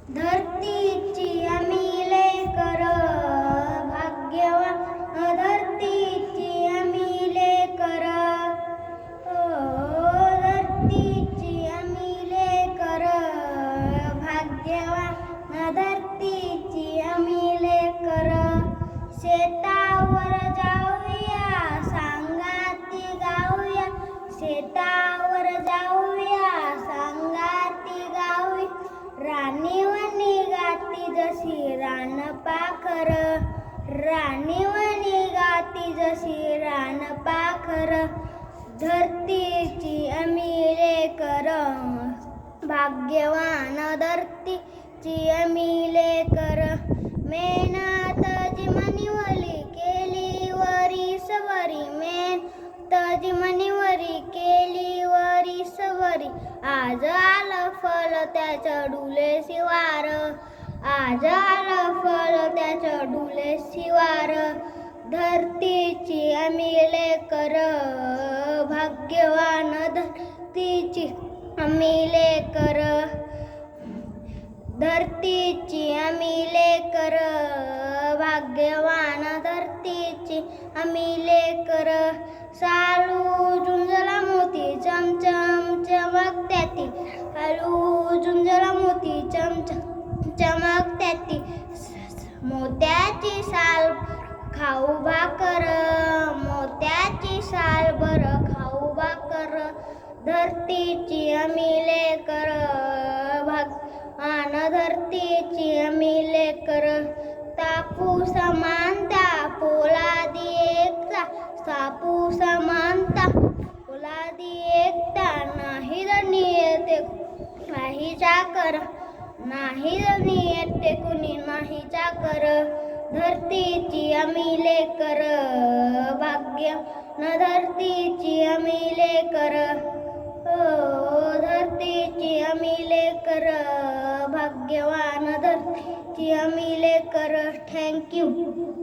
धरतीची आम्ही लेकर भाग्यवान, धरतीची आम्ही लेकर, धरतीची आम्ही लेकर भाग्यवान, धरतीची आम्ही लेकर. शेतावर जाऊया सांगाती गाऊया, शेतावर जाऊया सांगाती गाऊया, राणीवणी गाती जशी रानपाखर, राणीवणी गाती जशी रानपाखर. धरतीची आम्ही लेकर भाग्यवान, धरतीची आम्ही लेकर. मेहनत जी मनीवरी केली वरीसवरी, मेहनत जी मनीवरी केली वरीसवरी, आज आलं फल त्याचं डुले शिवार, आज आलं फल त्याचं डुले शिवार. धरतीची आम्ही लेकर भाग्यवान, धरतीची आम्ही लेकर, धरतीची आम्ही लेकर भाग्यवान, धरतीची आम्ही लेकर. सालू झुंजला मोती चमचम चमकत्याती, सालू झुंजला मोती चमचम चमकत्याती, मोत्याची साल खाऊ भाकर, मोत्याची साल बर खाऊ भाकर. धरतीची आम्ही लेकर भाग्यवान, धरतीची आम्ही लेकर. तापू समानता पोलादी एकता, तापू समानता पोलादी एकता, नाही रणी येते नाही चाकर, नाही रणी येते कुणी नाही चाकर. धरतीची आम्ही लेकर भाग्यवान, धरतीची आम्ही लेकर, धरतीची आम्ही लेकर भाग्यवान, धरतीची आम्ही लेकर. थँक्यू.